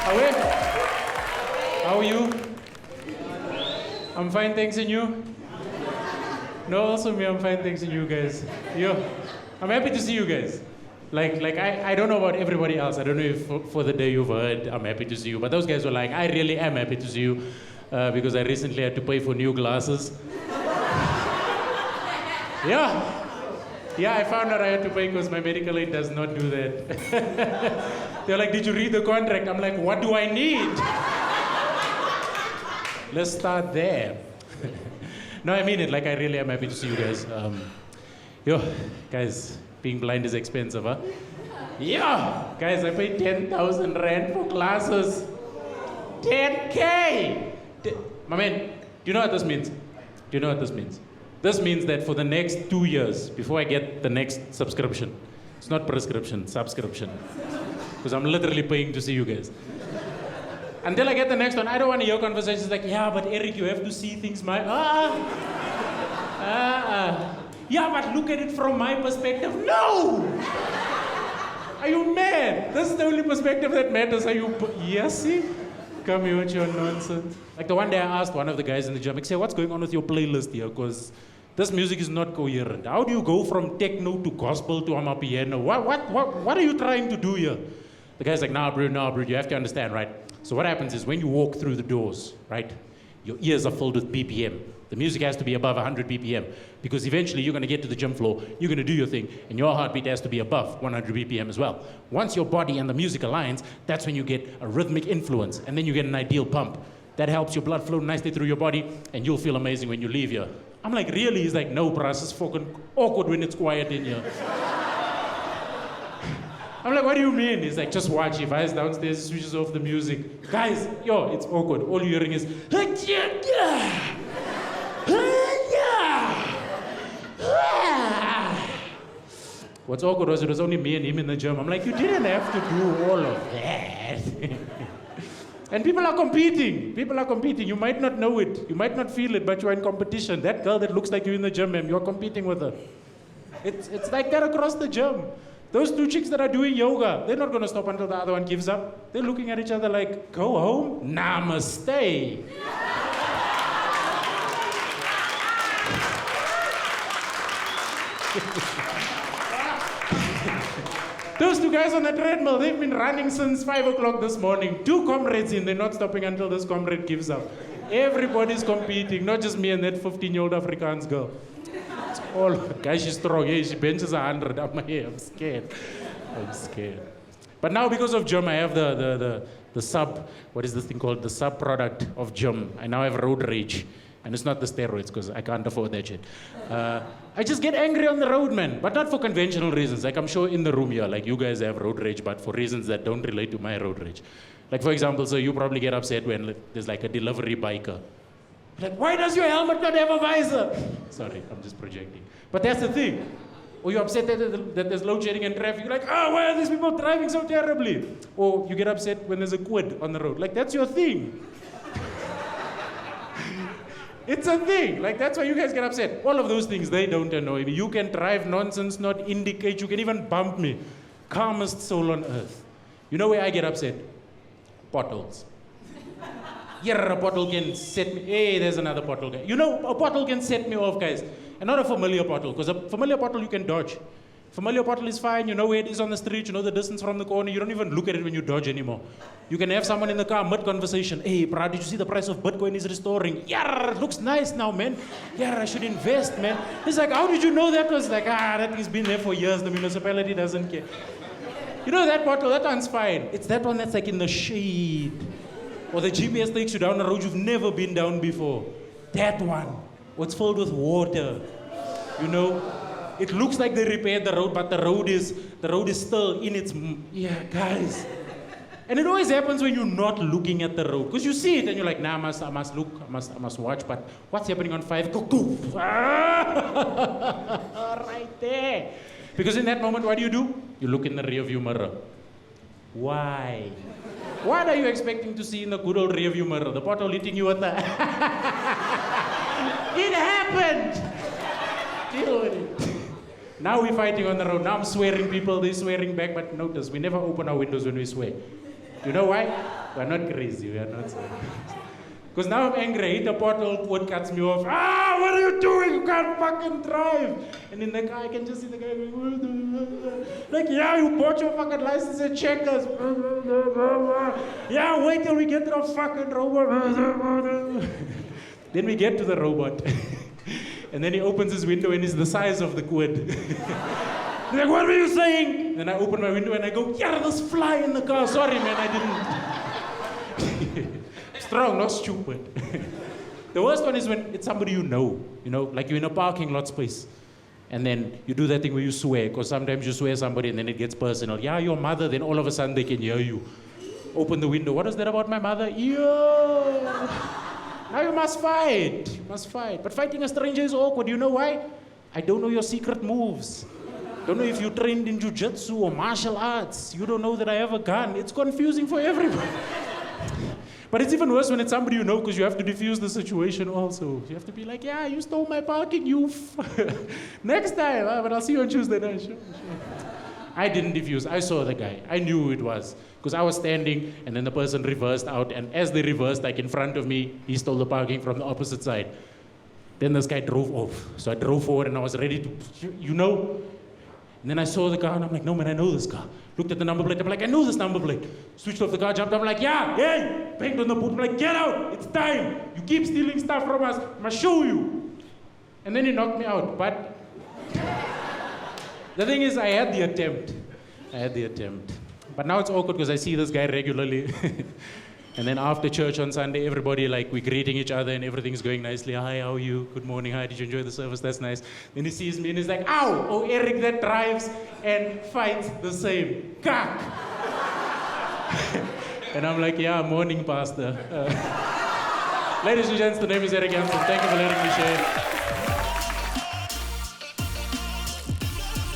Away? How are you? I'm fine, thanks, and you? No, also me, I'm fine, thanks, and you guys. Yo, I'm happy to see you guys. I don't know about everybody else. I don't know if for the day you've heard, I'm happy to see you. But those guys were like, I really am happy to see you because I recently had to pay for new glasses. Yeah, I found out I had to pay because my medical aid does not do that. They're like, did you read the contract? I'm like, what do I need? Let's start there. No, I mean it. Like, I really am happy to see you guys. Guys, being blind is expensive, huh? Yeah, guys, I paid 10,000 rand for glasses. 10K! My man, do you know what this means? This means that for the next 2 years, before I get the next subscription, it's not prescription, subscription. Because I'm literally paying to see you guys. Until I get the next one, I don't want to hear conversations like, yeah, but Eric, you have to see things yeah, but look at it from my perspective. No! Are you mad? This is the only perspective that matters. Are you... Yes, see? Come here with your nonsense. Like the one day I asked one of the guys in the gym, I said, what's going on with your playlist here? Because this music is not coherent. How do you go from techno to gospel to amapiano? What are you trying to do here? The guy's like, nah, bro, you have to understand, right? So what happens is when you walk through the doors, right, your ears are filled with BPM. The music has to be above 100 BPM because eventually you're going to get to the gym floor, you're going to do your thing, and your heartbeat has to be above 100 BPM as well. Once your body and the music aligns, that's when you get a rhythmic influence, and then you get an ideal pump. That helps your blood flow nicely through your body, and you'll feel amazing when you leave here. I'm like, really? He's like, no, bro, it's fucking awkward when it's quiet in here. I'm like, what do you mean? He's like, just watch. He flies downstairs, he switches off the music. Guys, it's awkward. All you're hearing is, what's awkward was it was only me and him in the gym. I'm like, you didn't have to do all of that. And people are competing. You might not know it. You might not feel it, but you're in competition. That girl that looks like you in the gym, man, you're competing with her. It's like that across the gym. Those two chicks that are doing yoga, they're not going to stop until the other one gives up. They're looking at each other like, go home? Namaste. Those two guys on the treadmill, they've been running since 5 o'clock this morning. 2 comrades in, they're not stopping until this comrade gives up. Everybody's competing, not just me and that 15-year-old Afrikaans girl. It's all, guys, she's strong. Hey, she benches 100. I'm scared. But now because of gym, I have the what is this thing called? The sub-product of gym. I now have road rage. And it's not the steroids, because I can't afford that shit. I just get angry on the road, man. But not for conventional reasons. Like, I'm sure in the room here, like, you guys have road rage, but for reasons that don't relate to my road rage. Like, for example, so you probably get upset when there's, like, a delivery biker. Like, why does your helmet not have a visor? Sorry, I'm just projecting. But that's the thing. Or you're upset that there's load shedding and traffic. You're like, why are these people driving so terribly? Or you get upset when there's a quid on the road. Like, that's your thing. It's a thing. Like, that's why you guys get upset. All of those things, they don't annoy me. You can drive nonsense, not indicate. You can even bump me. Calmest soul on earth. You know where I get upset? Potholes. Yeah, a pothole can set me... Hey, there's another pothole guy. You know, a pothole can set me off, guys. And not a familiar pothole, because a familiar pothole you can dodge. Familiar pothole is fine. You know where it is on the street. You know the distance from the corner. You don't even look at it when you dodge anymore. You can have someone in the car mid-conversation. Hey, bro, did you see the price of Bitcoin is restoring? Yeah, it looks nice now, man. Yeah, I should invest, man. He's like, how did you know that? I was like, that thing's been there for years. The municipality doesn't care. You know that pothole? That one's fine. It's that one that's like in the shade. Or the GPS takes you down a road you've never been down before. That one. What's filled with water. You know? It looks like they repaired the road, but the road is still in its... Yeah, guys. And it always happens when you're not looking at the road. Because you see it and you're like, nah, I must look, I must watch, but what's happening on 5? Go, go. Right there. Because in that moment, what do? You look in the rearview mirror. Why? What are you expecting to see in the good old rearview mirror? The pothole hitting you at the... It happened! Deal with it. Now we're fighting on the road. Now I'm swearing people, they're swearing back, but notice, we never open our windows when we swear. Do you know why? We're not crazy. We are not so. Because now I'm angry. I hit a pothole, quad cuts me off. Ah, what are you doing? You can't fucking drive. And in the car, I can just see the guy going, like, yeah, you bought your fucking license at Checkers. Yeah, wait till we get to the fucking robot. Then we get to the robot. And then he opens his window and it's the size of the quid. He's like, what were you saying? Then I open my window and I go, yeah, there's fly in the car. Sorry, man, I didn't. Strong, not stupid. The worst one is when it's somebody you know, like you're in a parking lot space. And then you do that thing where you swear, because sometimes you swear somebody and then it gets personal. Yeah, your mother, then all of a sudden they can hear you. Open the window. What is that about my mother? Yo! Now you must fight. You must fight. But fighting a stranger is awkward. You know why? I don't know your secret moves. Don't know if you trained in jiu-jitsu or martial arts. You don't know that I have a gun. It's confusing for everybody. But it's even worse when it's somebody you know, because you have to defuse the situation also. You have to be like, yeah, you stole my parking, you next time, but I'll see you on Tuesday night. Sure. I didn't defuse. I saw the guy. I knew who it was. Because I was standing, and then the person reversed out, and as they reversed, like in front of me, he stole the parking from the opposite side. Then this guy drove off. So I drove forward, and I was ready to, And then I saw the car, and I'm like, no, man, I know this car. Looked at the number plate, I'm like, I know this number plate. Switched off the car, jumped, I'm like, yeah, hey! Banged on the boot, I'm like, get out, it's time. You keep stealing stuff from us, I'm gonna show you. And then he knocked me out, but the thing is, I had the attempt. But now it's awkward because I see this guy regularly. And then after church on Sunday, everybody, like, we're greeting each other and everything's going nicely. Hi, how are you? Good morning. Hi, did you enjoy the service? That's nice. Then he sees me and he's like, ow! Oh, Eric that drives and fights the same. Kak! And I'm like, yeah, morning, pastor. Ladies and gents, the name is Eric Jansen. Thank you for letting me share.